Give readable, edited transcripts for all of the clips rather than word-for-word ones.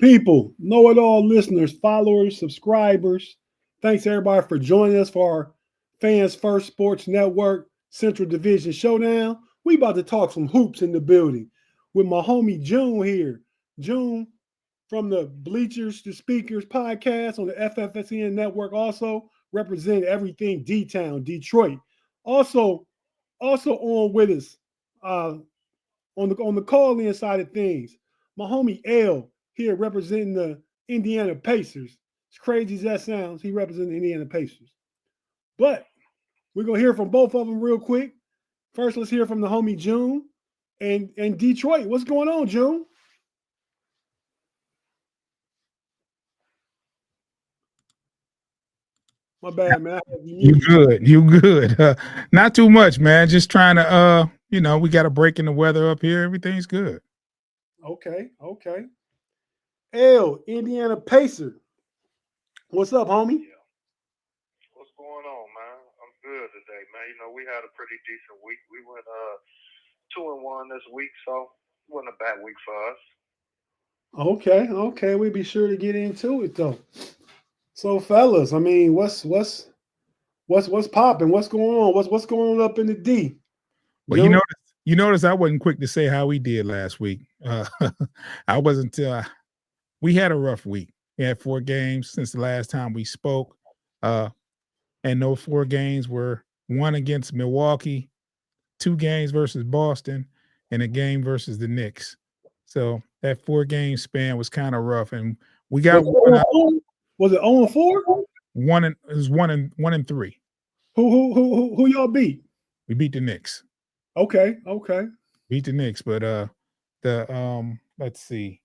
People, know it all listeners, followers, subscribers. Thanks everybody for joining us for our Fans First Sports Network Central Division Showdown. We about to talk some hoops in the building with my homie June here. June from the Bleachers to Speakers podcast on the FFSN network, also representing everything D-Town, Detroit. Also, also on with us uh, on the call in side of things. My homie L here representing the Indiana Pacers. As crazy as that sounds, he represents the Indiana Pacers. But we're gonna hear from both of them real quick. First, let's hear from the homie June and Detroit. What's going on, June? My bad, man. I have you You muted. good. You good. Not too much, man. Just trying to we got a break in the weather up here. Everything's good. Okay, okay. L, Indiana Pacer. What's up, homie? Yeah. What's going on, man? I'm good today, man. We had a pretty decent week. We went 2-1 this week, so it wasn't a bad week for us. Okay, okay. We'll be sure to get into it though. So, fellas, I mean, what's popping? What's going on? What's going on up in the D? Well, you June? notice, you notice I wasn't quick to say how we did last week. I wasn't. We had a rough week. We had 4 games since the last time we spoke, uh, and those 4 games were one against Milwaukee, 2 games versus Boston, and a game versus the Knicks. So that 4 game span was kind of rough, and we Was got it one 0-4? Was it 0-4? one and it was 1-3. Who y'all beat? We beat the Knicks. Okay, okay. Beat the Knicks, but the let's see.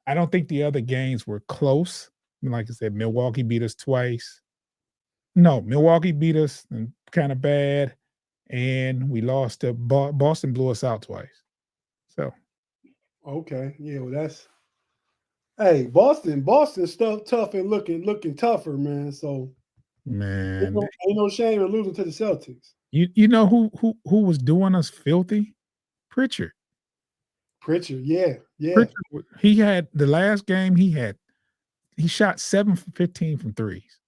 I don't think the other games were close. Like I said, Milwaukee beat us twice. No, Milwaukee beat us and kind of bad, and we lost to Boston. Blew us out twice. So Okay. Yeah, well that's hey, Boston stuff tough and looking tougher, man. So man, ain't no shame in losing to the Celtics. you know who was doing us filthy? Pritchard. Pritchard, yeah, yeah. Pritchard. He had the last game he shot 7 for 15 from threes.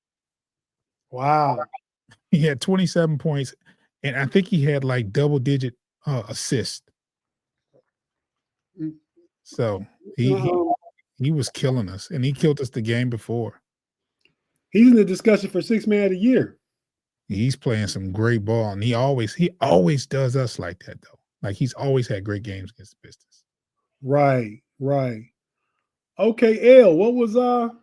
Wow. He had 27 points, and I think he had like double digit assists. Mm, So he, he um, he was killing us, and he killed us the game before. he's in the discussion for six man of the year. He's playing some great ball, and he always does us like that though. Like he's always had great games against the Pistons. Right, right. Okay, L, what was up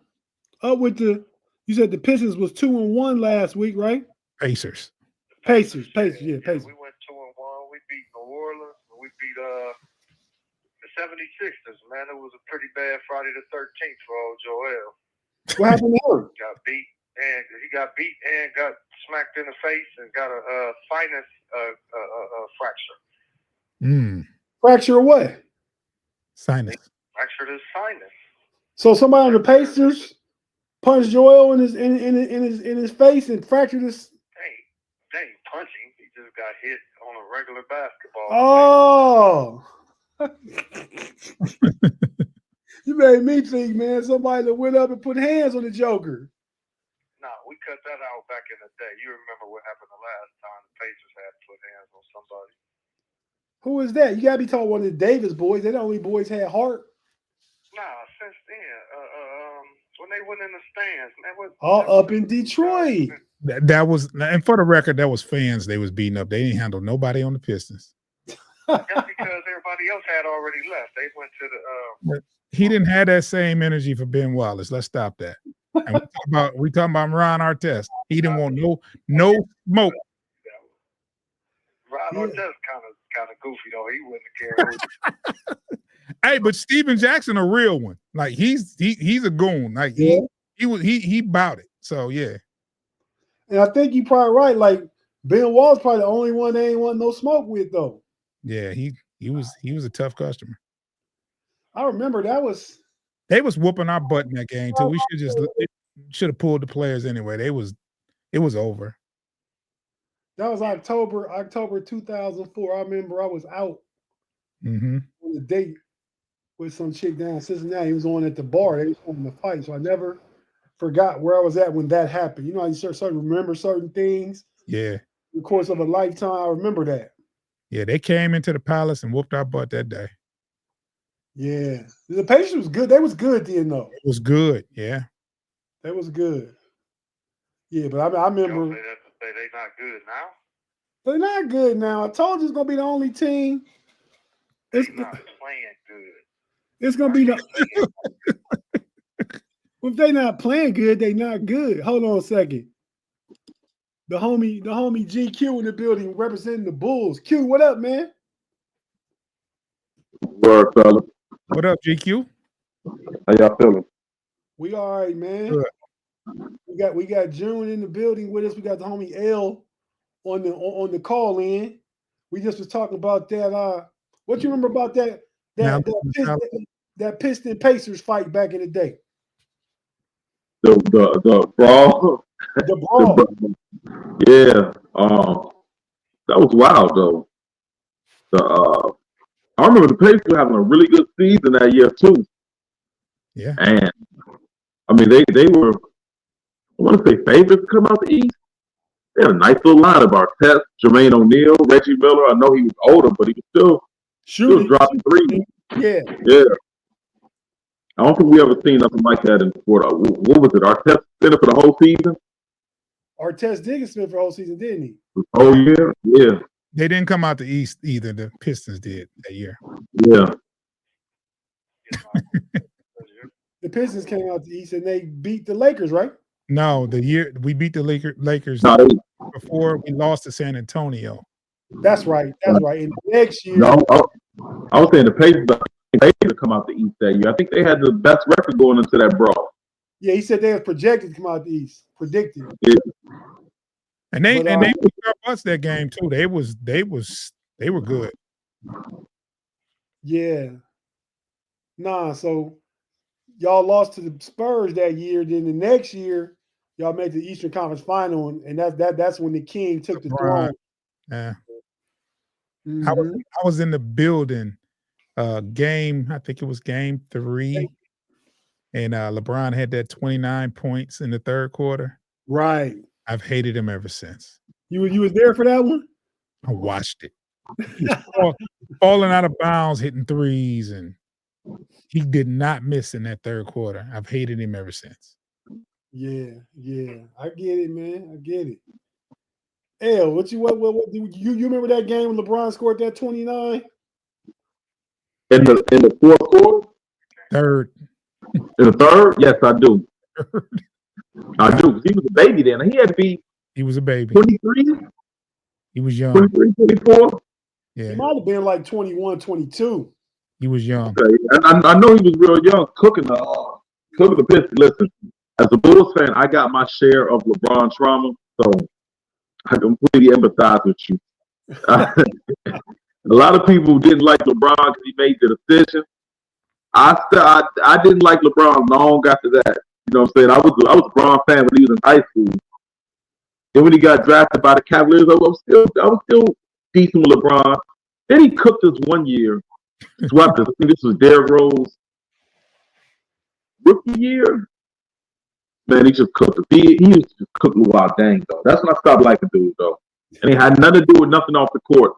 with the you said the Pistons was 2-1 last week, right? Pacers. The Pacers, Pacers, yeah, yeah, Pacers. we went 2-1. We beat New Orleans. We beat the 76ers, man. It was a pretty bad Friday the 13th for old Joel. What happened to her? Got beat, and he got beat and got smacked in the face and got a sinus fracture. Mm, Fracture what? They sinus. fractured his sinus. So somebody on the Fractured his. Pacers punched Joel in his face and fractured his. They ain't punching. He just got hit on a regular basketball play. Oh, you made me think, man. Somebody that went up and put hands on the Joker. Nah, we cut that out back in the day. You remember what happened the last time the Pacers had to put hands on somebody? Who is that? You gotta be talking one of the Davis boys. They the only boys had heart. Nah, since then, when they went in the stands, man, that All was up in in Detroit. 2000. That was, and for the record, that was fans they was beating up. They didn't handle nobody on the Pistons. That's because everybody else had already left. They went to the But he didn't have that same energy for Ben Wallace. Let's stop that. And we talking about Ron Artest. He didn't want no smoke. Ron Yeah. Artest kind of goofy though. He wouldn't care. Hey, but Steven Jackson a real one. Like he's a goon. Like Yeah. he bought it. So yeah. And I think you probably right. Like Ben Wall's probably the only one they ain't want no smoke with though. Yeah, he was a tough customer. I remember that was They was whooping our butt in that game too. We should have pulled the players anyway. It was over. October 2004. I remember I was out Hmm. on the date. with some chick down in Cincinnati. He was on at the bar. They was on the fight, so I never forgot where I was at when that happened. You know, you start to remember certain things Yeah. in the course of a lifetime. I remember that. Yeah, they came into the palace and whooped our butt that day. Yeah, the Pacers was good. They was good then, though. It was good. Yeah. They was good. Yeah, but I Y'all remember say that to say they not good now? they're not good now. I told you it's gonna be the only team. They It's not playing good. it's gonna be the. If they not playing good, they not good. Hold on a second. The homie GQ in the building representing the Bulls. Q, what up, man? Word, fella. What up, GQ? How y'all feeling? We all right, man. Good. We got June in the building with us. We got the homie L on the call in. We just was talking about that. What you remember about Now, that Piston Pacers fight back in the day? The brawl. The brawl. Yeah. That was wild though. I remember the Pacers were having a really good season that year too. Yeah. And I mean they were, I want to say, favorites to come out the East. They had a nice little line of Artest, Jermaine O'Neal, Reggie Miller. I know he was older, but he was still dropping threes. Yeah. Yeah. I don't think we ever seen nothing like that in sport. What was it? Artest did it for the whole season? Artest did get spent for the whole season, didn't he? Oh yeah, yeah. They didn't come out the East either. The Pistons did that year. Yeah. The Pistons came out the East and they beat the Lakers, right? No, the year we beat the Lakers No, before we lost to San Antonio. That's right. That's right. And next year, no, I was saying the Pacers to come out the East that year. I think they had the best record going into that brawl. yeah, he said they were projected to come out the East. Predicted. Yeah. And they But, beat our butts that game too. They were good. Yeah. Nah, so y'all lost to the Spurs that year. Then the next year, y'all made the Eastern Conference Final, and that's when the King took the throne. Yeah. Mm-hmm. I was in the building. Game, I think it was game 3, and LeBron had that 29 points in the third quarter. Right. I've hated him ever since. You was there for that one? I watched it. He's falling out of bounds, hitting threes, and he did not miss in that third quarter. I've hated him ever since. Yeah. I get it, man. I get it. L, what you remember that game when LeBron scored that 29? In the fourth quarter? Third. In the third? Yes, I do. I do. He was a baby then. He had to be He was a baby. 23? He was young. 23, 24? Yeah. He might have been like 21, 22. He was young. Okay. I know he was real young, cooking the Pistons. Listen, as a Bulls fan, I got my share of LeBron trauma, so I completely empathize with you. A lot of people didn't like LeBron because he made the decision. I didn't like LeBron long after that. You know what I'm saying? I was a LeBron fan when he was in high school. Then when he got drafted by the Cavaliers, I was still decent with LeBron. Then he cooked us one year, swept us. I think this was Derrick Rose rookie year. Man, he just cooked us. He used to cook Luau Dang though. That's when I stopped liking dude though. And it had nothing to do with nothing off the court.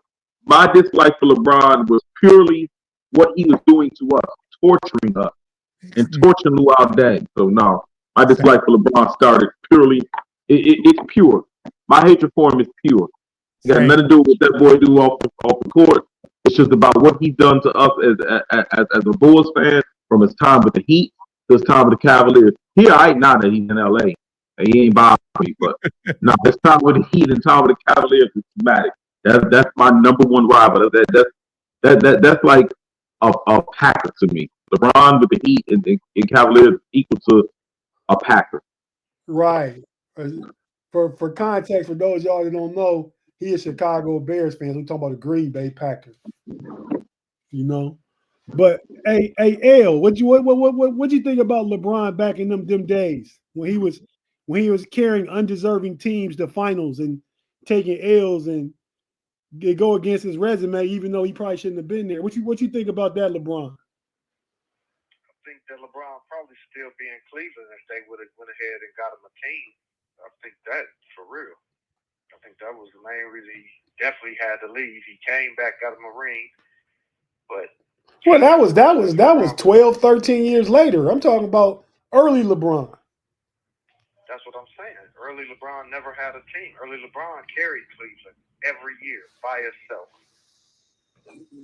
My dislike for LeBron was purely what he was doing to us, torturing us, and torturing Luau Dang. So no, my dislike for LeBron started purely. It's pure. My hatred for him is pure. It got nothing to do with what that boy do off the court. It's just about what he's done to us as a Bulls fan from his time with the Heat to his time with the Cavaliers. He all right now that he's in LA. He ain't bothering me, but no, his time with the Heat and time with the Cavaliers is dramatic. That's my number one rival. That's like a Packer to me. LeBron with the Heat and Cavaliers equal to a Packer. Right. For context, for those y'all that don't know, he is Chicago Bears fans. We're talking about the Green Bay Packers. You know, but hey, L, what you think about LeBron back in them days when he was carrying undeserving teams to finals and taking L's and they go against his resume, even though he probably shouldn't have been there. What you think about that, LeBron? think that LeBron probably still be in Cleveland if they would have went ahead and got him a team. I think that for real. I think that was the main reason he definitely had to leave. He came back, got him a ring, but well, that was 12, 13 years later. I'm talking about early LeBron. That's what I'm saying. Early LeBron never had a team. Early LeBron carried Cleveland every year by himself.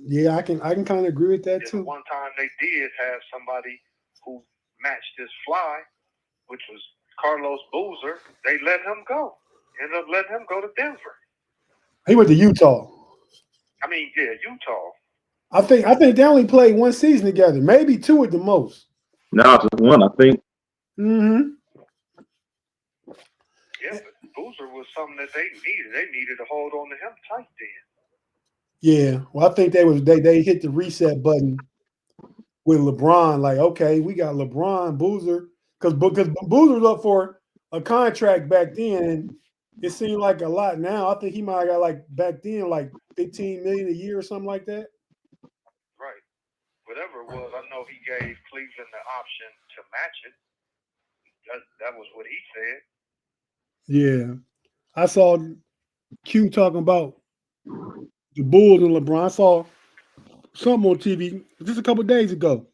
Yeah, I can kind of agree with that too. One time they did have somebody who matched his fly, which was Carlos Boozer. They let him go. Ended up letting him go to Denver. He went to Utah. I mean, yeah, Utah. I think they only played one season together, maybe two at the most. No, just one, I think. Mm-hmm. Yeah, but Boozer was something that they needed. They needed to hold on to him tight then. Yeah, well, I think they hit the reset button with LeBron. Like, okay, we got LeBron, Boozer, because Boozer was up for a contract back then, and it seemed like a lot now. I think he might have got like back then like $15 million a year or something like that. Right. Whatever it was, I know he gave Cleveland the option to match it. That was what he said. Yeah, I saw Q talking about the Bulls and LeBron. I saw something on TV just a couple of days ago.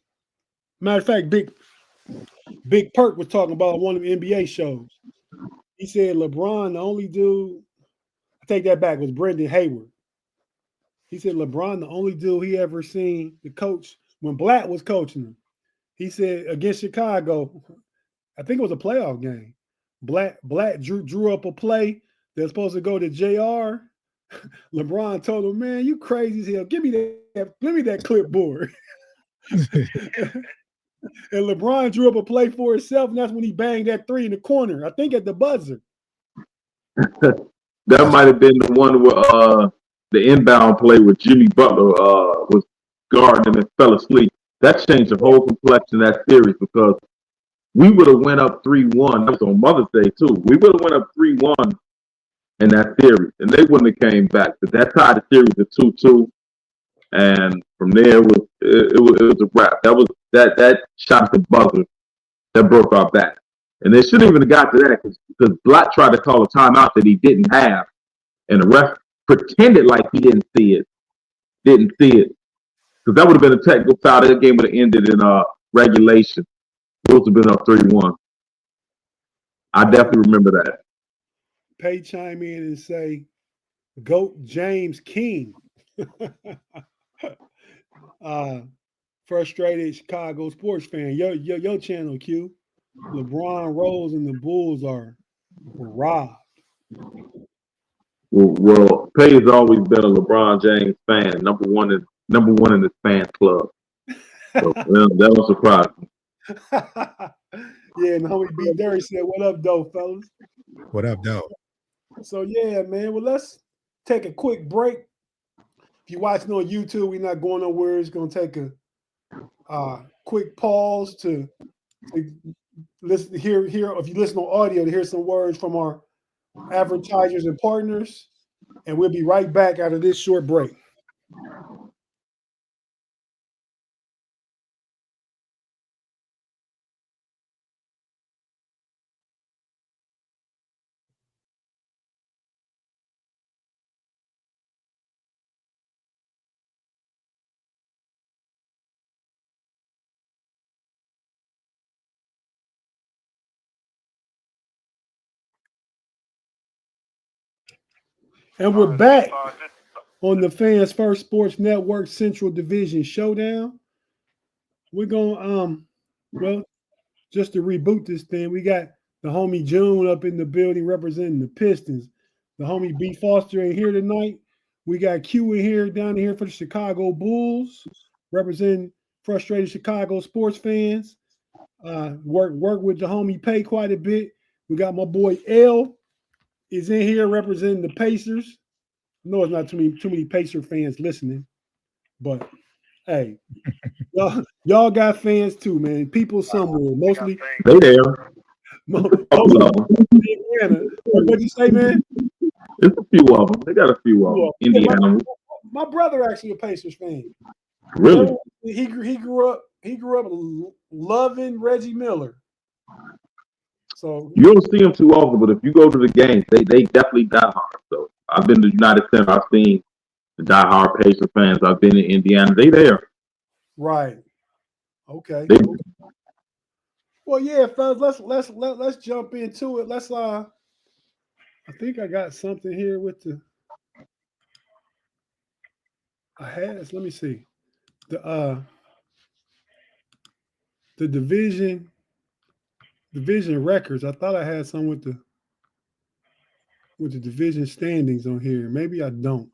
Matter of fact, Big Perk was talking about one of the NBA shows. He said LeBron, the only dude, I take that back, was Brendan Hayward. He said LeBron, the only dude he ever seen the coach when Black was coaching him. He said against Chicago, I think it was a playoff game. Black drew up a play that's supposed to go to JR. LeBron told him, "Man, you crazy as hell. Give me that clipboard." And LeBron drew up a play for himself, and that's when he banged that three in the corner. I think at the buzzer. That might have been the one where the inbound play where Jimmy Butler was guarding and fell asleep. That changed the whole complexion of that series because we would have went up 3-1. That was on Mother's Day too. We would have went up 3-1 in that series, and they wouldn't have came back. But that tied the series to 2-2, and from there it was a wrap. That shot the buzzer that broke our back, and they shouldn't even have got to that because Black tried to call a timeout that he didn't have, and the ref pretended like he didn't see it. Because that would have been a technical foul. That game would have ended in regulation. Bulls would have been up 3-1. I definitely remember that. Pay chime in and say, "Goat James King." Frustrated Chicago sports fan. Your channel, Q. LeBron Rose and the Bulls are robbed. Well, Pay has always been a LeBron James fan, number one in his fan club. So that don't surprise me. Yeah, and homie B Dirty said, "What up, though, fellas?" What up, though? So yeah, man. Well, let's take a quick break. If you're watching on YouTube, we're not going nowhere. It's gonna take a quick pause to listen to hear. If you listen on audio, to hear some words from our advertisers and partners, and we'll be right back after this short break. And we're back on the Fans First Sports Network Central Division Showdown. We're going well, just to reboot this thing, we got the homie June up in the building representing the Pistons. The homie B Foster ain't here tonight. We got Q in here down here for the Chicago Bulls, representing frustrated Chicago sports fans. Work with the homie Pay quite a bit. We got my boy L is in here representing the Pacers. I know it's not too many Pacer fans listening, but hey, y'all got fans too, man. People somewhere, mostly they there. Mostly Indiana. What'd you say, man? There's a few of them. They got a few of them. Indiana. My brother actually a Pacers fan. Really? He grew up he grew up loving Reggie Miller. So you don't see them too often, but if you go to the games, they definitely die hard. So I've been to United Center. I've seen the diehard Pacer fans. I've been in Indiana. They there. right. Okay. They, Well, yeah, fellas, let's jump into it. Let's I think I got something here with let me see. The division records. I thought I had some with the division standings on here. Maybe I don't.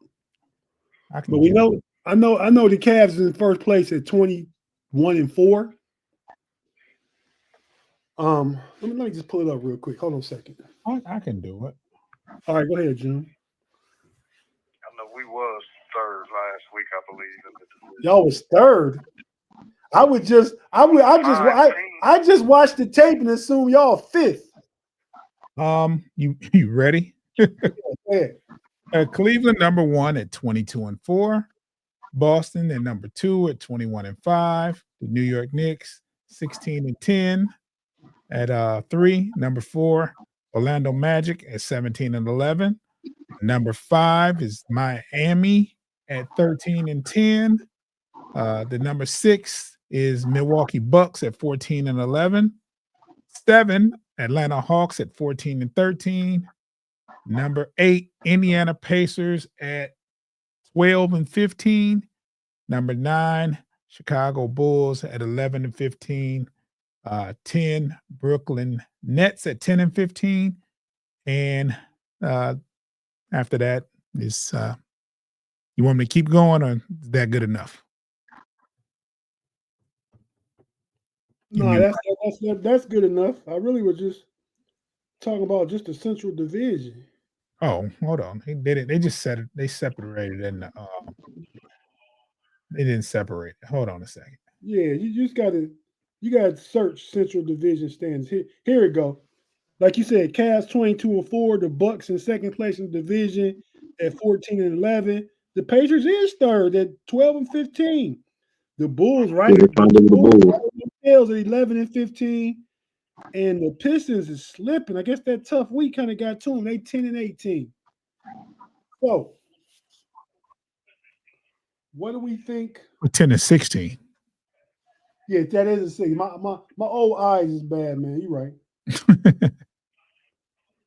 But we know I know the Cavs is in first place at 21-4. Let me just pull it up real quick. Hold on a second. I can do it. All right, go ahead, Jim. I know we was third last week, I believe. In the division. Y'all was third. I just watched the tape and assume y'all fifth. You ready? Yeah. Cleveland number 1 at 22-4. Boston at number 2 at 21-5. The New York Knicks 16-10 at 3. Number 4, Orlando Magic at 17-11. Number 5 is Miami at 13-10. The number 6 is Milwaukee Bucks at 14-11. 7, Atlanta Hawks at 14-13. Number 8, Indiana Pacers at 12-15. Number 9, Chicago Bulls at 11-15. 10, Brooklyn Nets at 10-15. And after that is you want me to keep going, or is that good enough? No, that's good enough. I really was just talking about just the Central Division. Oh, hold on. They just said it. They separated and they didn't separate it. Hold on a second. Yeah, you gotta search Central Division standings. Here we go. Like you said, Cavs 22-4, the Bucks in second place in the division at 14-11. The Pacers is third at 12-15. The Bulls right they find it with the Bulls. at 11-15. And the Pistons is slipping. I guess that tough week kind of got to them. They 10-18. So, what do we think? We're 10-16. Yeah, that is a 6. My old eyes is bad, man. You right.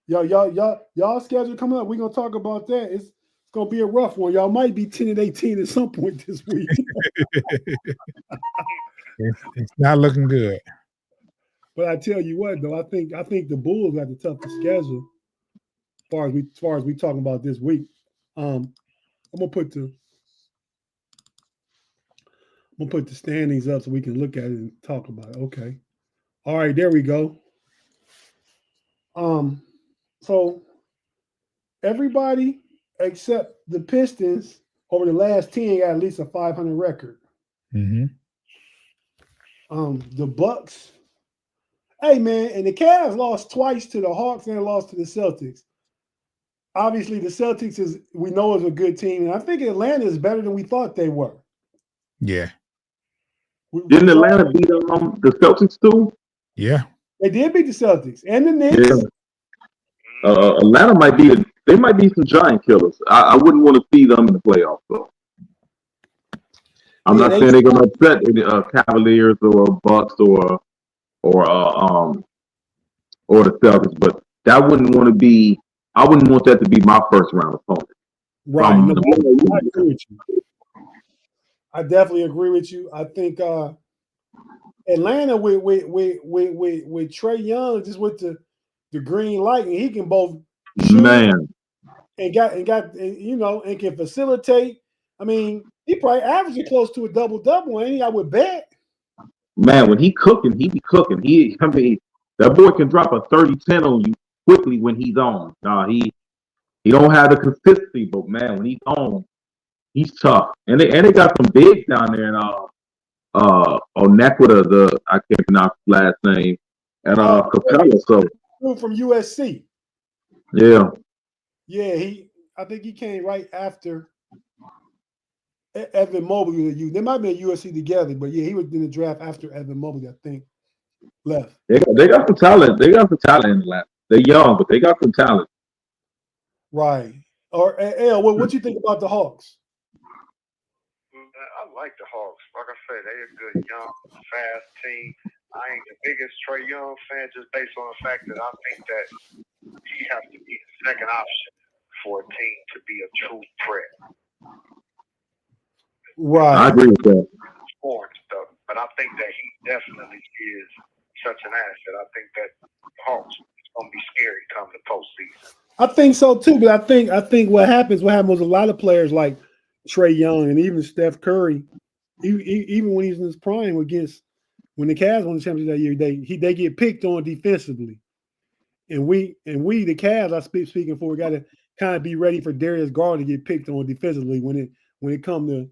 Y'all schedule coming up. We're gonna talk about that. It's gonna be a rough one. Y'all might be 10-18 at some point this week. It's not looking good. But I tell you what, though, I think the Bulls got the toughest schedule as far as we talking about this week. I'm gonna put the standings up so we can look at it and talk about it. Okay. All right, there we go. So everybody except the Pistons over the last 10 got at least a 500 record. Mm-hmm. The Bucks. Hey man, and the Cavs lost twice to the Hawks and lost to the Celtics. Obviously, the Celtics is a good team, and I think Atlanta is better than we thought they were. Yeah. Didn't Atlanta beat the Celtics too? Yeah. They did beat the Celtics and the Knicks. Yeah. Atlanta might be some giant killers. I wouldn't want to see them in the playoffs though. I'm not saying they're going to upset the Cavaliers or Bucks or the Celtics, but that wouldn't want to be. I wouldn't want that to be my first round opponent. Right. I agree with you. I definitely agree with you. I think Atlanta with Trae Young just with the green light, and he can both shoot and can facilitate. I mean, he probably averaging close to a double-double, ain't he? I would bet. Man, when he cooking, he be cooking. That boy can drop a 30-10 on you quickly when he's on. He don't have the consistency, but man, when he's on, he's tough. And they got some bigs down there in Onekwita, I can't pronounce his last name, and Capella. So from USC. Yeah. Yeah, I think he came right after Evan Mobley was a youth. They might be at USC together, but yeah, he was in the draft after Evan Mobley, I think, left. They got some talent. They got some talent in the lab. They're young, but they got some talent. Right. Or L, what you think about the Hawks? I like the Hawks. Like I said, they're a good, young, fast team. I ain't the biggest Trae Young fan just based on the fact that I think that he has to be the second option for a team to be a true threat. Right. I agree with that. Scoring stuff. But I think that he definitely is such an asset. I think that the Hawks is going to be scary come the postseason. I think so too, but I think what happens with a lot of players like Trae Young and even Steph Curry, even when he's in his prime when the Cavs won the championship that year, they get picked on defensively. And we the Cavs I speaking for, we got to kind of be ready for Darius Garland to get picked on defensively when it come to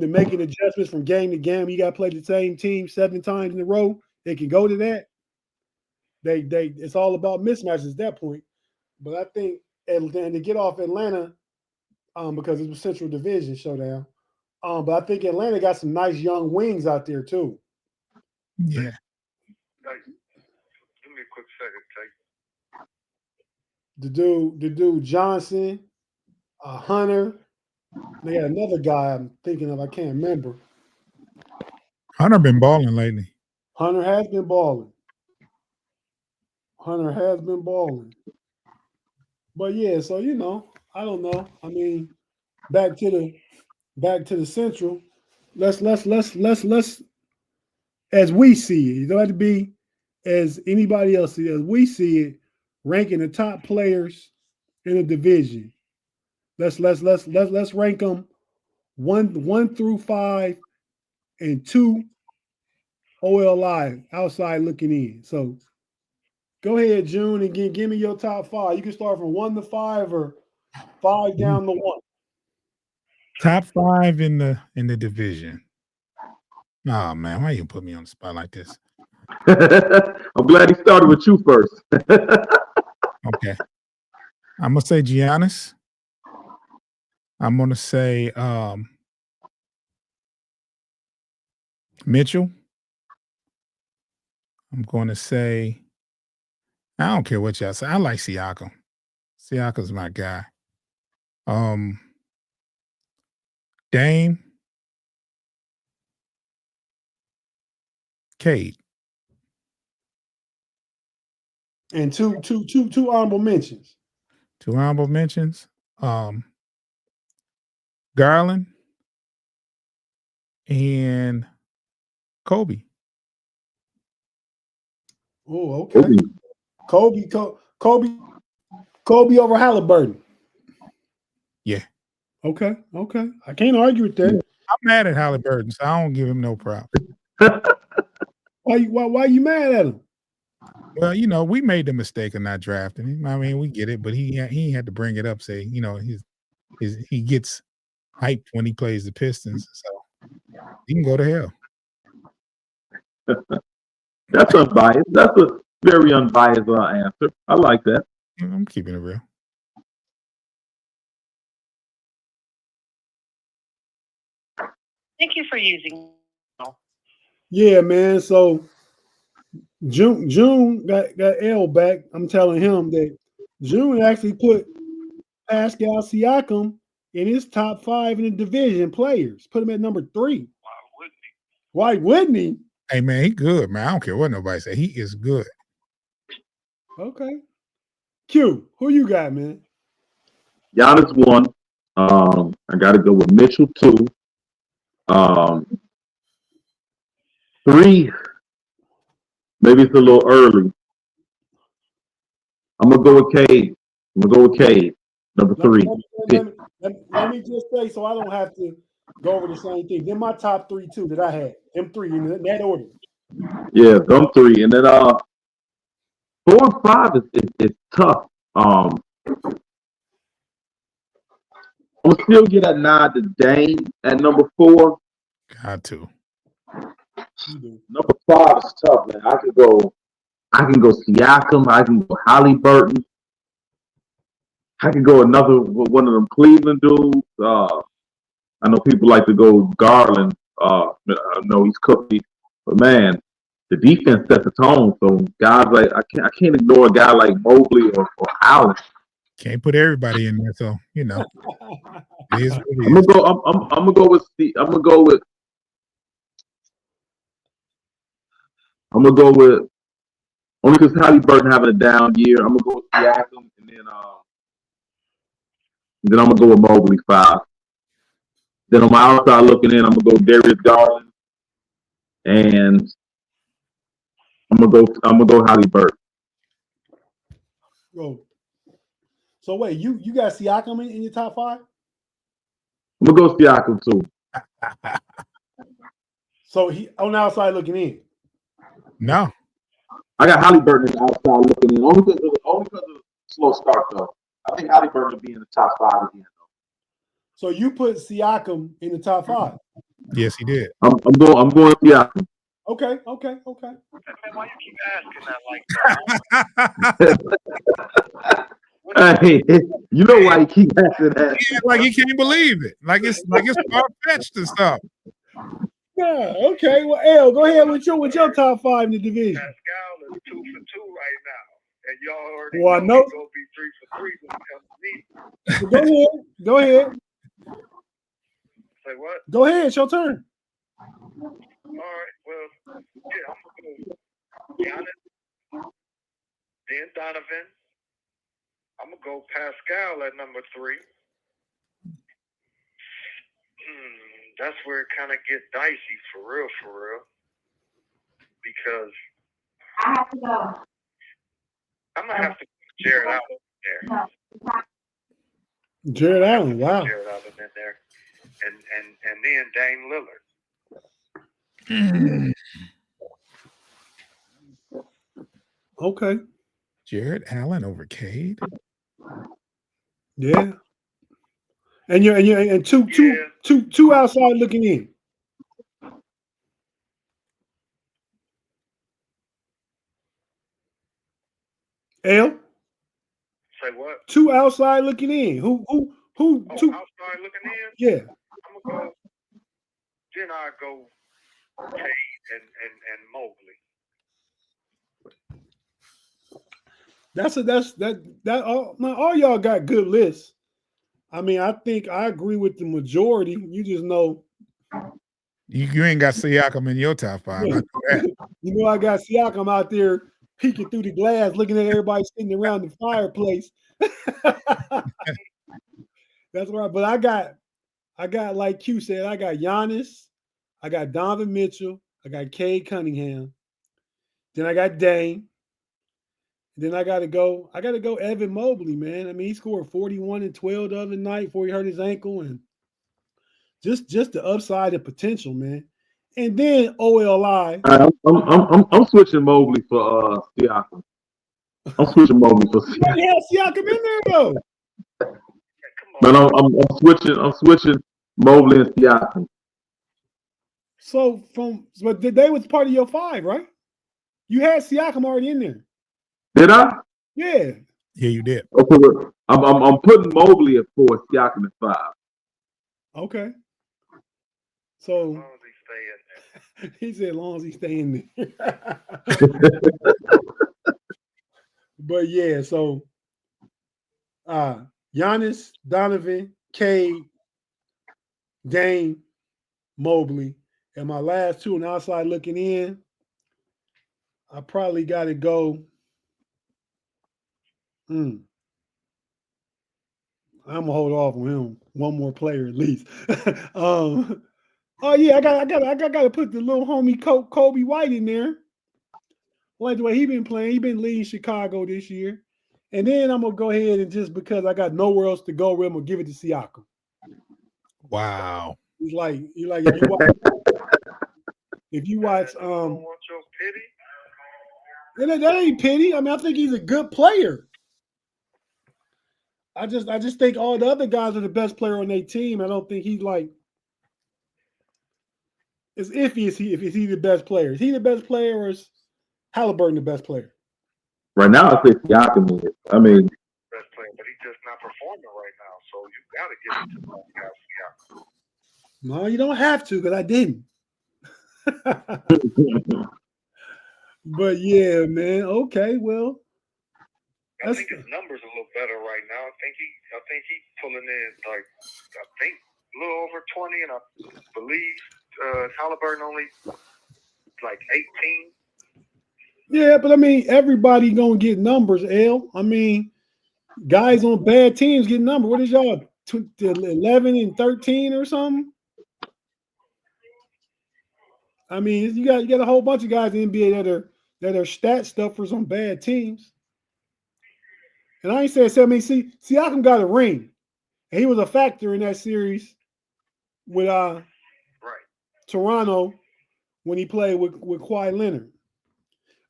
making adjustments from game to game. You got to play the same team 7 times in a row. They can go to that. It's all about mismatches at that point. But I think and to get off Atlanta, because it was Central Division Showdown. But I think Atlanta got some nice young wings out there too. Yeah. Give me a quick second, The dude Johnson, Hunter. They got another guy I'm thinking of. I can't remember. Hunter been balling lately. Hunter has been balling. But yeah, so I don't know. I mean, back to the Central. Let's as we see it. You don't have to be as anybody else sees it. As we see it, ranking the top players in the division. Let's rank them one through 5 and 2 OLI outside looking in. So go ahead, June, and give me your top 5. You can start from 1 to 5 or 5 down to 1. Top 5 in the division. Oh man, why you put me on the spot like this? I'm glad he started with you first. Okay. I'm gonna say Giannis. I'm gonna say Mitchell. I'm gonna say I don't care what y'all say. I like Siakam. Siakam's my guy. Dame. Cade. And two honorable mentions. 2 honorable mentions. Garland and Kobe. Oh, okay. Kobe over Halliburton. Yeah. Okay. I can't argue with that. I'm mad at Halliburton, so I don't give him no props. Why you mad at him? Well, we made the mistake of not drafting him. I mean, we get it, but he had to bring it up. Say, he gets hyped when he plays the Pistons, so he can go to hell. That's unbiased. That's a very unbiased answer. I like that. I'm keeping it real. Thank you for using. Yeah, man. So June got L back. I'm telling him that June actually put Pascal Siakam in his top 5 in the division players. Put him at number 3. Why wouldn't he? Hey man, he good, man. I don't care what nobody say. He is good. Okay. Q, who you got, man? Giannis 1. I got to go with Mitchell 2. 3. Maybe it's a little early. I'm gonna go with Cade. Number 3. Let me just say, so I don't have to go over the same thing. Then my top 3 too that I had. Them 3 in that order. Yeah, them 3, and then 4 and 5 is tough. I'm gonna still get a nod to Dame at number 4. Got to. Number 5 is tough, man. I can go Siakam. I can go Halliburton. I can go another one of them Cleveland dudes. I know people like to go Garland. I know he's cooking, but man, the defense sets the tone. So guys like I can't ignore a guy like Mobley or Allen. Can't put everybody in there, so it is what it I'm is. gonna go. I'm gonna go with the. I'm gonna go with only because Halliburton having a down year. I'm gonna go with Siakam, and then I'm gonna go with Mobley 5. Then on my outside looking in, I'm gonna go Darius Garland, and I'm gonna go Halliburton. Go. So wait, you got Siakam in your top 5? I'm gonna go Siakam too. So he on the outside looking in. No. I got Halliburton on the outside looking in, only because of the slow start though. I think Halliburton will be in the top 5 again. So you put Siakam in the top 5. Yes, he did. I'm going Siakam. Okay. Man, why you keep asking that like that? Hey, you know why he keep asking that? Yeah, like he can't believe it. Like it's far fetched and stuff. Yeah. Okay. Well, L, go ahead with your top 5 in the division. Pascal is 2 for 2 right now, and y'all already Well, I know know. he's gonna be 3 for 3 when it comes to me. Go ahead. Say what? Go ahead. It's your turn. All right. Well, yeah, I'm gonna go Giannis, then Donovan. I'm gonna go Pascal at number 3. That's where it kind of get dicey for real, because I'm gonna have to put Jared Allen in there. Jared Allen. Wow. Jared Allen in there, and then Dame Lillard. Okay. Jared Allen over Cade. Yeah. And two outside looking in. L. Say what? 2 outside looking in. Who? Oh, Two? outside looking in. Yeah. I'm gonna go. Then I go Cade and Mobley. All y'all got good lists. I mean, I think I agree with the majority. You just know. You ain't got Siakam in your top 5. Yeah. You know, I got Siakam out there peeking through the glass, looking at everybody sitting around the fireplace. That's right. But I got like Q said, I got Giannis, I got Donovan Mitchell, I got Cade Cunningham, then I got Dame. Then I gotta go Evan Mobley, man. I mean, he scored 41 and 12 the other night before he hurt his ankle, and just the upside and potential, man. And then OLI. I'm switching Mobley for Siakam. I'm switching Mobley for Siakam. Yeah, Siakam in there though. But I'm switching Mobley and Siakam. So but they was part of your 5, right? You had Siakam already in there. Did I? Yeah. Yeah, you did. Okay, I'm putting Mobley at 4, Siakam at 5. Okay. So As long as he stay in there. he said, as long as he stay in there. But yeah, so Giannis, Donovan, Cade, Dame, Mobley, and my last 2 on the outside looking in. I probably got to go. I'm gonna hold off on him. One more player at least. Oh yeah, I got to put the little homie Kobe White in there. Like the way he been playing, he been leading Chicago this year. And then I'm gonna go ahead and just because I got nowhere else to go, I'm gonna give it to Siakam. Wow. He's like if you watch don't want your pity. that ain't pity. I mean, I think he's a good player. I just think all the other guys are the best player on their team. I don't think he's like it's iffy if he's the best player. Is he the best player or is Halliburton the best player? Right now, I say Siakam is. I mean, Best player, but he's just not performing right now. So you gotta give it to Siakam. No, you don't have to, because I didn't. But yeah, man. Okay, well. I think his numbers a little better right now. I think he's pulling in like a little over 20, and I believe Halliburton only like 18. Yeah, but I mean, everybody gonna get numbers, L. I mean, guys on bad teams get numbers. What is y'all 11 and 13 or something? I mean, you got a whole bunch of guys in the NBA that are stat stuffers on bad teams. And I ain't saying, I mean, Siakam got a ring, and he was a factor in that series with Toronto when he played with Kawhi Leonard.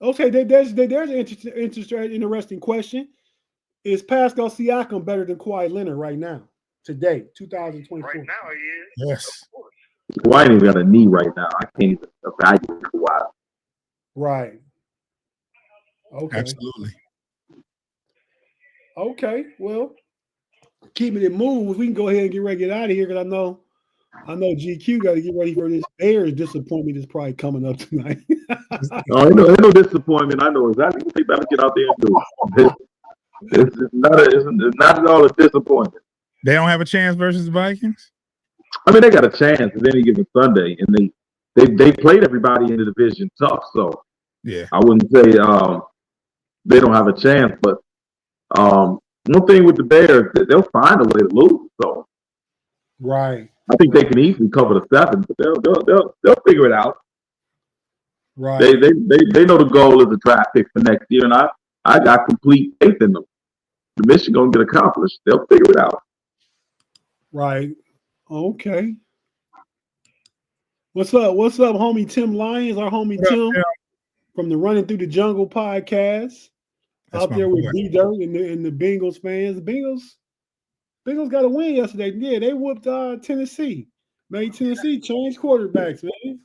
Okay, there's an interesting question. Is Pascal Siakam better than Kawhi Leonard right now, today, 2024? Right now, he is. Yes. Kawhi ain't even got a knee right now. I can't even evaluate Kawhi. Right. Okay. Absolutely. Okay. Well, keeping it moving, we can go ahead and get ready to get out of here because I know GQ got to get ready for this Bears disappointment that's probably coming up tonight. No, ain't no disappointment. I know exactly what they better get out there and do. It's not at all a disappointment. They don't have a chance versus the Vikings? I mean, they got a chance at any given Sunday, and they played everybody in the division tough. So yeah, I wouldn't say they don't have a chance. But one thing with the Bears, they'll find a way to lose. So right, I think they can easily cover the 7, but they'll figure it out. Right. They know the goal is a draft pick for next year, and I got complete faith in them. The mission gonna get accomplished. They'll figure it out. Right. Okay. What's up, homie Tim Lyons? Our homie Tim from the Running Through the Jungle podcast. That's out there with B Dirt and the Bengals fans. The Bengals got a win yesterday. Yeah, they whooped Tennessee. Made Tennessee change quarterbacks, man.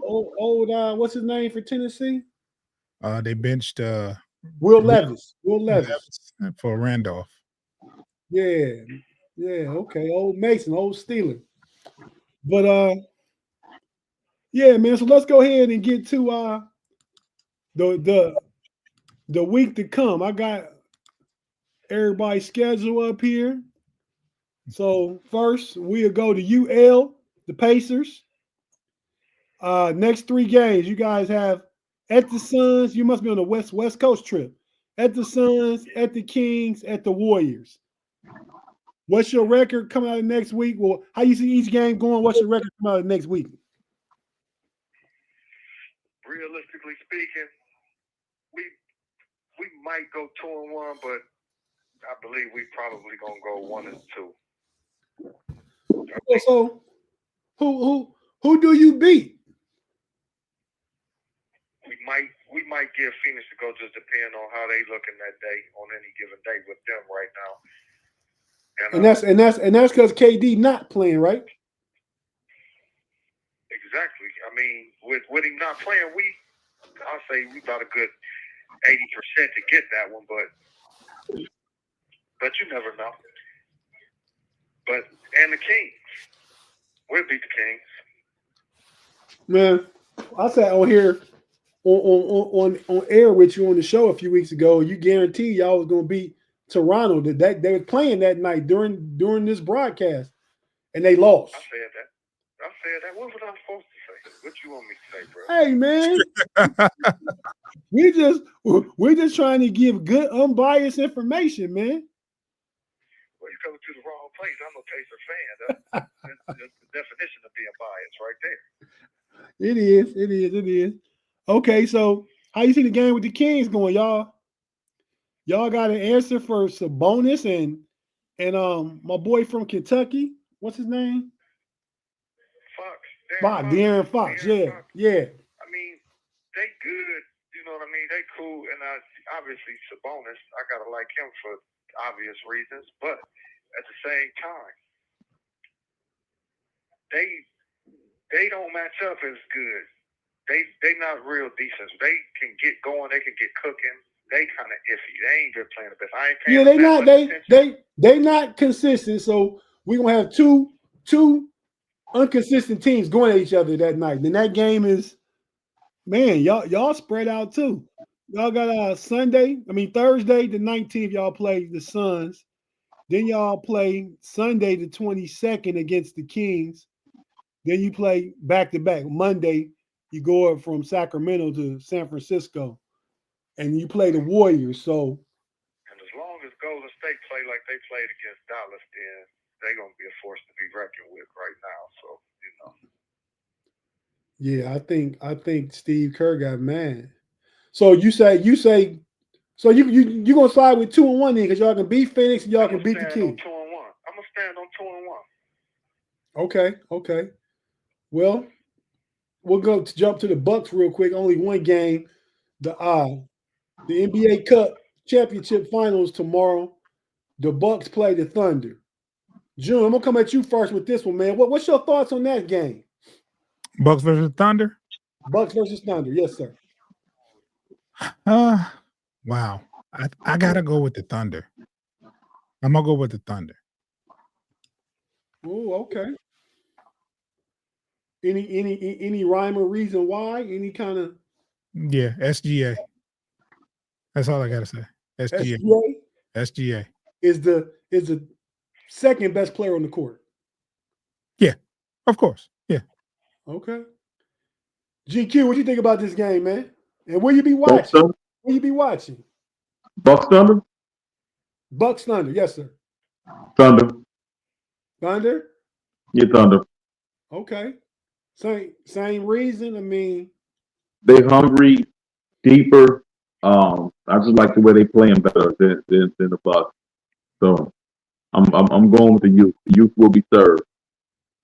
Old what's his name for Tennessee? They benched Will Levis. Will Levis for Randolph. Yeah. Okay. Old Mason, old Steeler. But yeah, man. So let's go ahead and get to the week to come. I got everybody's schedule up here. So first we'll go to UL, the Pacers. Next 3 games, you guys have at the Suns. You must be on the West Coast trip. At the Suns, at the Kings, at the Warriors. What's your record coming out of next week? Well, how you see each game going? What's your record coming out of next week? Realistically speaking, we might go 2-1, but I believe we probably gonna go 1-2. So, who do you beat? We might give Phoenix a go, just depending on how they looking that day on any given day with them right now. And that's because KD not playing, right? Exactly. I mean, with him not playing, I'll say we got a good 80% to get that one, but you never know. And the Kings, we'll beat the Kings. Man, I sat on here on air with you on the show a few weeks ago. You guaranteed y'all was gonna beat Toronto. That they were playing that night during this broadcast, and they lost. I said that. What was I supposed to say? What you want me to say, bro? Hey, man, we're just trying to give good, unbiased information, man. Well, you coming to the wrong place. I'm a Pacer fan. That's the definition of being biased, right there. It is. Okay, so how you see the game with the Kings going, y'all? Y'all got an answer for Sabonis and my boy from Kentucky. What's his name? De'Aaron Fox. Yeah. I mean, they good. You know what I mean? They cool, and obviously Sabonis, I gotta like him for obvious reasons. But at the same time, they don't match up as good. They not real decent. They can get going. They can get cooking. They kind of iffy. They ain't good playing the best. I ain't paying. They not consistent. So we gonna have two inconsistent teams going at each other that night. Then that game is, man, y'all spread out too. Y'all got Thursday the 19th, y'all play the Suns. Then y'all play Sunday the 22nd against the Kings. Then you play back to back. Monday, you go up from Sacramento to San Francisco, and you play the Warriors. So, and as long as Golden State play like they played against Dallas, then they're gonna be a force to be reckoned with right now. So, yeah, I think Steve Kerr got mad. So you say so you gonna side with 2-1 then because y'all can beat Phoenix and y'all can beat the Kings. I'm gonna stand on 2-1. Okay. Well, we'll go to jump to the Bucks real quick. Only one game. The NBA Cup championship finals tomorrow. The Bucks play the Thunder. June, I'm gonna come at you first with this one, man. What's your thoughts on that game? Bucks versus Thunder. Bucks versus Thunder. Yes, sir. Wow. I gotta go with the Thunder. I'm gonna go with the Thunder. Oh, okay. Any rhyme or reason why? Any kind of Yeah, SGA. That's all I gotta say. SGA. SGA is the second best player on the court. Yeah, of course. Yeah. Okay. GQ, what you think about this game, man? And will you be watching? Will you be watching? Bucks Thunder? Bucks Thunder, yes, sir. Thunder. Thunder? Yeah, Thunder. Okay. Same reason. I mean, they hungry, deeper. I just like the way they playing better than the Bucks. So I'm going with the youth. The youth will be served.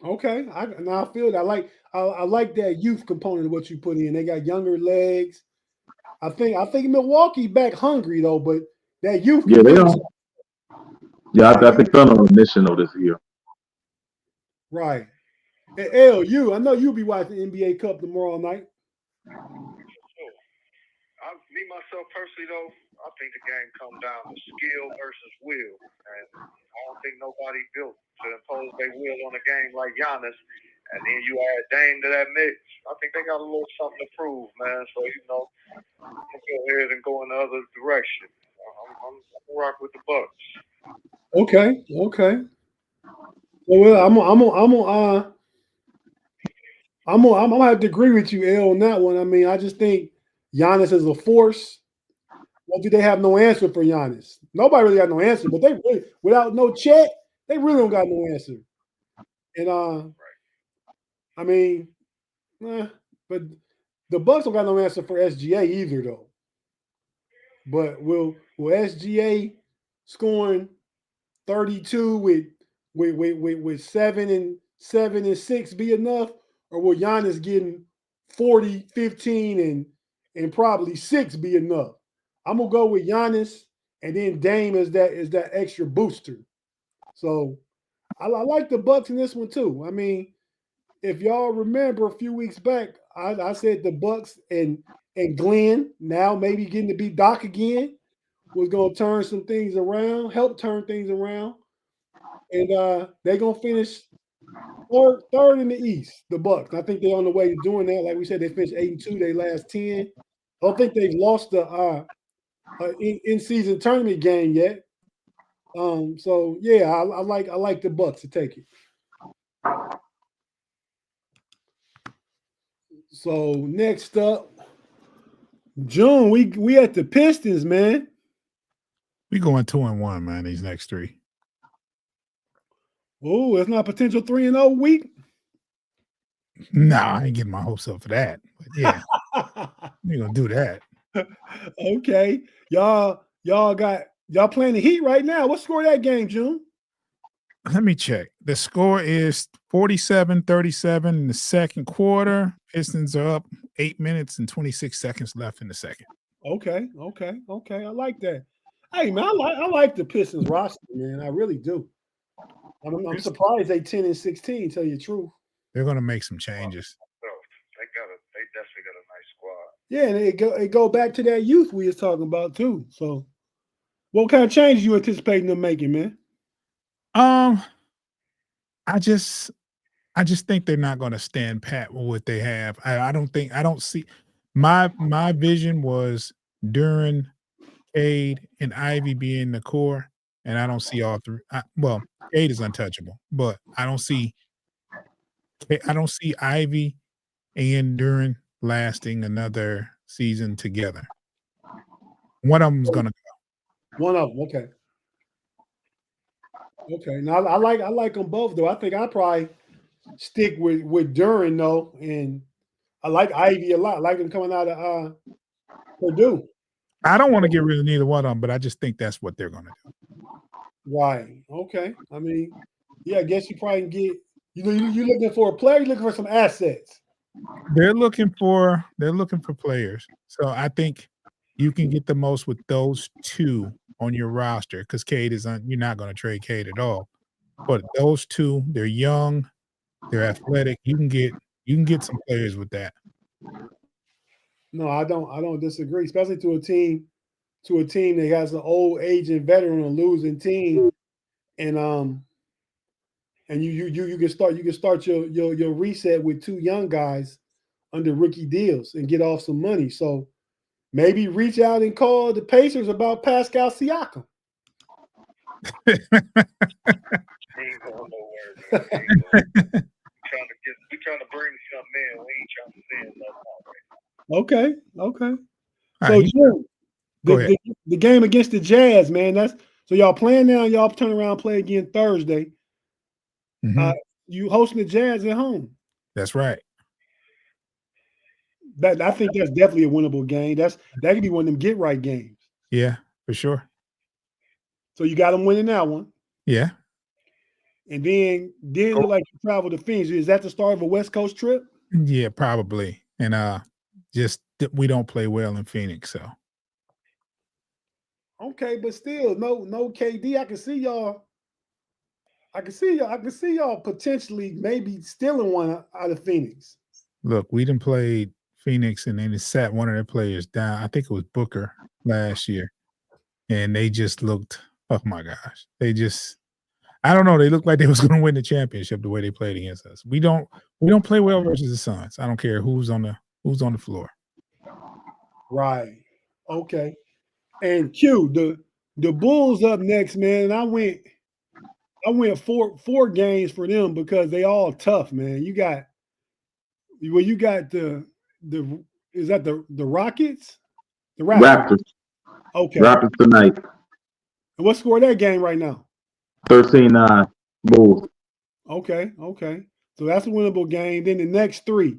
okay. I feel that. I like that youth component of what you put in. They got younger legs. I think Milwaukee back hungry though, but that youth. Yeah, they are. Yeah, I think Thunder on a mission though this year. Right. And LU, I know you'll be watching the NBA Cup tomorrow night. Me myself personally though, I think the game comes down to skill versus will, and I don't think nobody built to impose their will on a game like Giannis. And then you add Dame to that mix. I think they got a little something to prove, man. So I'm gonna go ahead and go in the other direction. I'm gonna rock with the Bucks. Okay. Well, I'm gonna have to agree with you, L, on that one. I mean, I just think Giannis is a force. Well, do they have no answer for Giannis? Nobody really got no answer, but they really, without no check, they really don't got no answer. And I mean, but the Bucks don't got no answer for SGA either, though. But will SGA scoring 32 with 7 and 6 be enough, or will Giannis getting 40, 15, and probably 6 be enough? I'm gonna go with Giannis, and then Dame is that extra booster. So I like the Bucks in this one too. I mean, if y'all remember a few weeks back, I said the Bucks and Glenn now maybe getting to be Doc again was gonna turn some things around, help turn things around, and they're gonna finish third in the East. The Bucks. I think they're on the way to doing that. Like we said, they finished 8-2. They last 10. I don't think they've lost the in season tournament game yet. So yeah, I like the Bucks to take it. So next up, June, we at the Pistons, man. We going 2-1, man. These next three. Oh, it's not a potential 3-0 week. No, I ain't getting my hopes up for that. But yeah, we're gonna do that. Okay, y'all playing the Heat right now. What score that game, June? Let me check. The score is 47-37 in the second quarter. Pistons are up 8 minutes and 26 seconds left in the second. Okay. I like that. Hey man, I like the Pistons roster, man. I really do. I'm surprised they 10-16. Tell you the truth. They're gonna make some changes. They definitely got a nice squad. Yeah, and it go back to that youth we was talking about too. So, what kind of changes you anticipating them making, man? I just I just think they're not going to stand pat with what they have. I don't see my vision was during Cade and Ivy being the core, and I don't see all three. Well, Cade is untouchable, but I don't see Ivy and Duran lasting another season together. One of them's gonna go. One of them, okay. Okay. Now I like them both though. I think I probably stick with Duran though, and I like Ivy a lot. I like him coming out of Purdue. I don't want to get rid of neither one of them, but I just think that's what they're gonna do. Right. Okay. I mean, yeah, I guess you probably can get you looking for a player, you're looking for some assets. They're looking for players. So I think you can get the most with those two on your roster because Cade you're not going to trade Cade at all. But those two, they're young, they're athletic. You can get some players with that. No, I don't disagree, especially to a team that has an old aging veteran, a losing team, and you can start your reset with two young guys under rookie deals and get off some money. So maybe reach out and call the Pacers about Pascal Siakam. He ain't going nowhere, man. We trying to bring something in. We ain't trying to send nothing out. Okay. So Jim, the game against the Jazz, man. So y'all playing now. Y'all turn around and play again Thursday. Mm-hmm. You hosting the Jazz at home. That's right. I think that's definitely a winnable game. That could be one of them get right games. Yeah, for sure. So you got them winning that one. Yeah. And then like you travel to Phoenix. Is that the start of a West Coast trip? Yeah, probably. And just we don't play well in Phoenix, so. Okay, but still, no KD. I can see y'all potentially maybe stealing one out of Phoenix. Look, we didn't play Phoenix and then it sat one of their players down. I think it was Booker last year. And they just looked, oh my gosh. I don't know. They looked like they was going to win the championship the way they played against us. We don't play well versus the Suns. I don't care who's on the floor. Right. Okay. And Q, the Bulls up next, man. And I went four games for them because they all tough, man. You got the is that the Rockets? The Raptors. Okay. Raptors tonight. And what score that game right now? 13-9 Bulls. Okay. So that's a winnable game. Then the next three.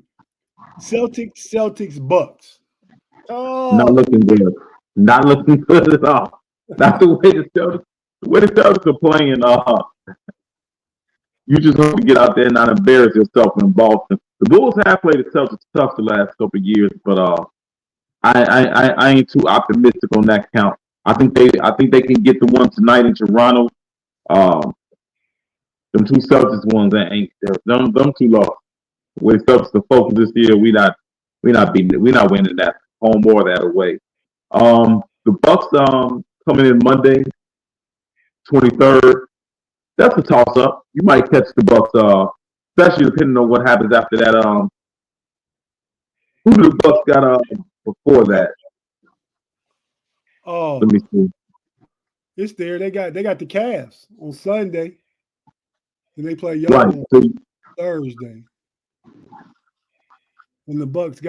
Celtics, Bucks. Oh, Not looking good. Not looking good at all. Not the way the Celtics are playing. You just hope to get out there and not embarrass yourself in Boston. The Bulls have played the Celtics tough the last couple of years, but I ain't too optimistic on that count. I think they can get the one tonight in Toronto. Them two Celtics ones that ain't there. Them two lost. With Celtics to focus this year, we not winning that home or that away. The Bucks coming in Monday, 23rd. That's a toss up. You might catch the Bucks, especially depending on what happens after that. Who do the Bucks got before that? Oh, let me see. It's there. They got the Cavs on Sunday, and they play y'all on Thursday. And the Bucks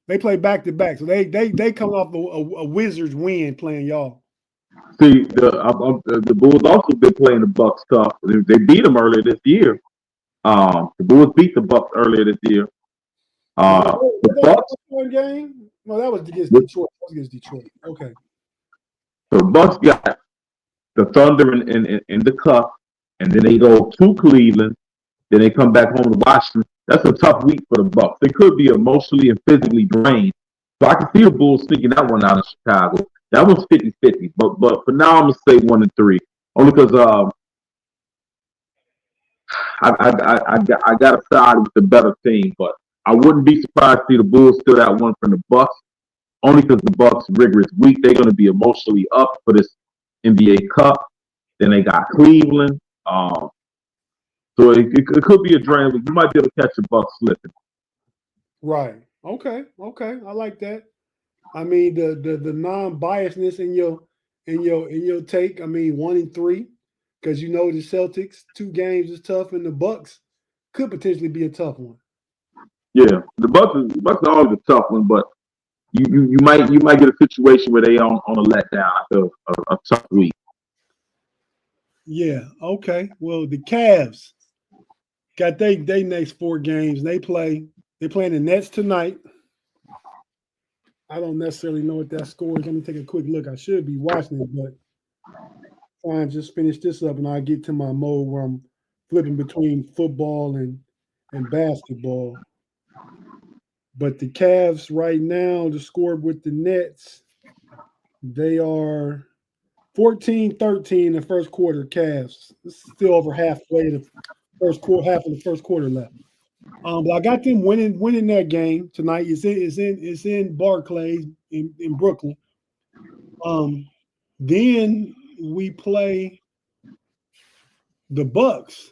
they play back to back, so they come off a Wizards win playing y'all. See, the Bulls also been playing the Bucks tough. They beat them earlier this year. The Bulls beat the Bucks earlier this year. The Bucks one game. No, that was against Detroit. That was against Detroit. Okay. The Bucks got the Thunder in the cup, and then they go to Cleveland. Then they come back home to Washington. That's a tough week for the Bucks. They could be emotionally and physically drained. So I can see the Bulls sneaking that one out of Chicago. That one's 50-50. But for now, I'm gonna say 1-3. Only because I got to side with the better team. But I wouldn't be surprised to see the Bulls steal that one from the Bucks. Only because the Bucks rigorous week. They're gonna be emotionally up for this NBA Cup. Then they got Cleveland. So it could be a drain. You might be able to catch a buck slipping. Right. Okay. I like that. I mean the non-biasness in your take. I mean 1-3 because the Celtics 2 games is tough and the Bucks could potentially be a tough one. Yeah, the Bucks are always a tough one, but you might get a situation where they on a letdown after a tough week. Yeah. Okay. Well, the Cavs got they next 4 games. They playing the Nets tonight. I don't necessarily know what that score is. Let me take a quick look. I should be watching it, but try and just finish this up, and I'll get to my mode where I'm flipping between football and basketball. But the Cavs right now, the score with the Nets, they are 14-13 in the first quarter. Cavs. It's still over halfway the half of the first quarter left. But I got them winning that game tonight. It's in Barclays in Brooklyn. Then we play the Bucks,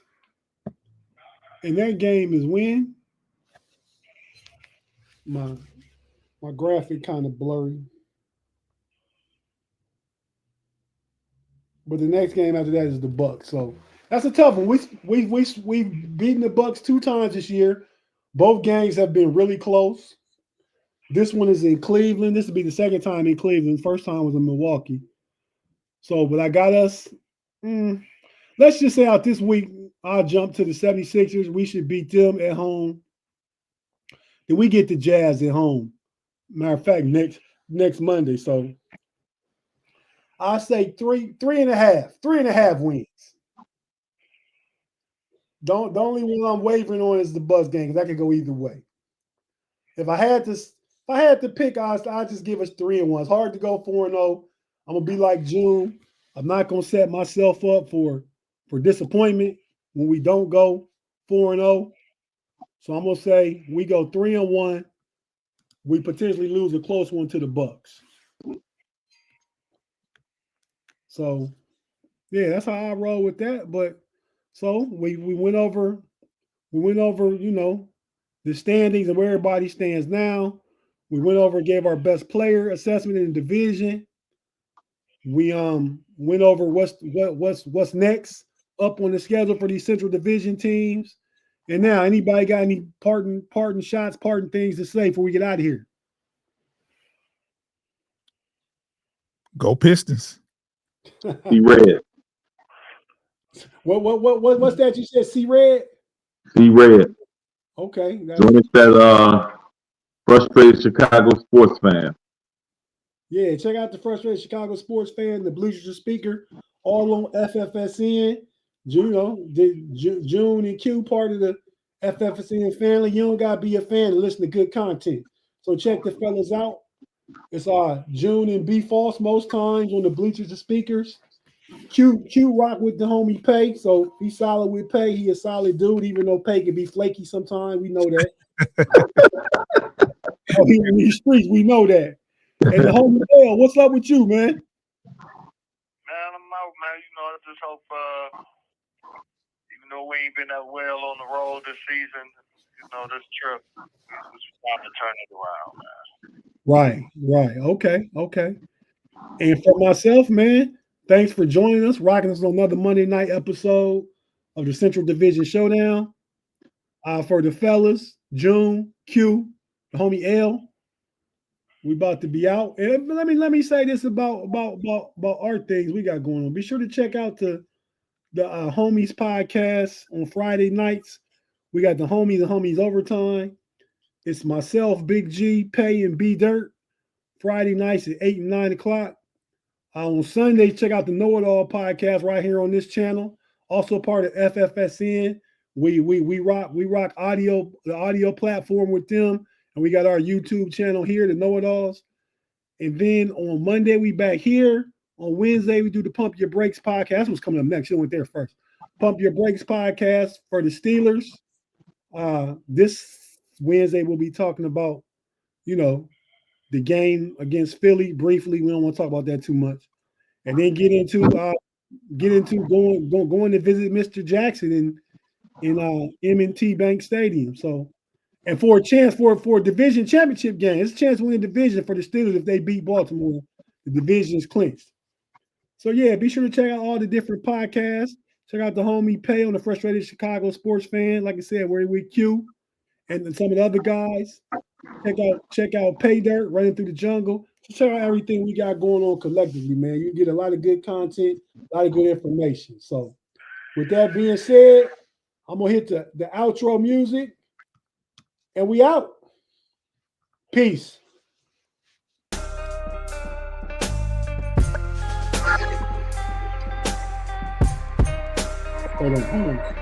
and that game is when my graphic kind of blurry. But the next game after that is the Bucks. So that's a tough one. We've beaten the Bucks 2 times this year. Both games have been really close. This one is in Cleveland. This will be the second time in Cleveland. First time was in Milwaukee. So, but I got us. Let's just say out this week, I'll jump to the 76ers. We should beat them at home. Then we get the Jazz at home. Matter of fact, next Monday. So I say three and a half wins. The only one I'm wavering on is the Bucks game because I could go either way. If I had to pick, I'd just give us 3-1. It's hard to go 4-0. I'm gonna be like June. I'm not gonna set myself up for disappointment when we don't go 4-0. So I'm gonna say we go 3-1. We potentially lose a close one to the Bucks. So yeah, that's how I roll with that. But so we went over, the standings and where everybody stands now. We went over and gave our best player assessment in the division. We went over what's next up on the schedule for these Central Division teams. And now, anybody got any parting shots, parting things to say before we get out of here? Go Pistons. See red. What's that you said? See red? See red. Okay. Join us that frustrated Chicago sports fan. Yeah, check out the frustrated Chicago sports fan, the Bleachers and Speaker, all on FFSN. June and Q part of the FFSN family. You don't gotta be a fan to listen to good content. So check the fellas out. It's June and B False most times on the Bleachers and Speakers. Q rock with the homie Pay, so he's solid with Pay. He a solid dude, even though Pay can be flaky sometimes. We know that. Here in these streets, we know that. And the homie L, what's up with you, man? Man, I'm out, man. I just hope, even though we ain't been that well on the road this season, this trip, it's time to turn it around, man. Right. Okay. And for myself, man, thanks for joining us, rocking us on another Monday night episode of the Central Division Showdown. For the fellas, June, Q, the homie L, we about to be out. And let me say this about our things we got going on. Be sure to check out the Homies podcast on Friday nights. We got the Homies Overtime. It's myself, Big G, Pay, and B Dirt. Friday nights at 8 and 9 o'clock. On Sunday, check out the Know It All podcast right here on this channel. Also part of FFSN. We rock audio, the audio platform with them. And we got our YouTube channel here, the Know It Alls. And then on Monday, we back here. On Wednesday, we do the Pump Your Brakes podcast. That's what's coming up next. You went there first. Pump Your Brakes podcast for the Steelers. This Wednesday, we'll be talking about, the game against Philly briefly. We don't want to talk about that too much. And then get into going to visit Mr. Jackson in M&T Bank Stadium. So, and for a chance for a division championship game, it's a chance to win the division for the Steelers if they beat Baltimore. The division is clinched. So yeah, be sure to check out all the different podcasts. Check out the homie Pay on the Frustrated Chicago Sports Fan. Like I said, we're with Q and some of the other guys. Check out Pay Dirt, Running Through the Jungle. Just check out everything we got going on collectively, man. You get a lot of good content, a lot of good information. So with that being said, I'm gonna hit the outro music and we out. Peace. Hold on.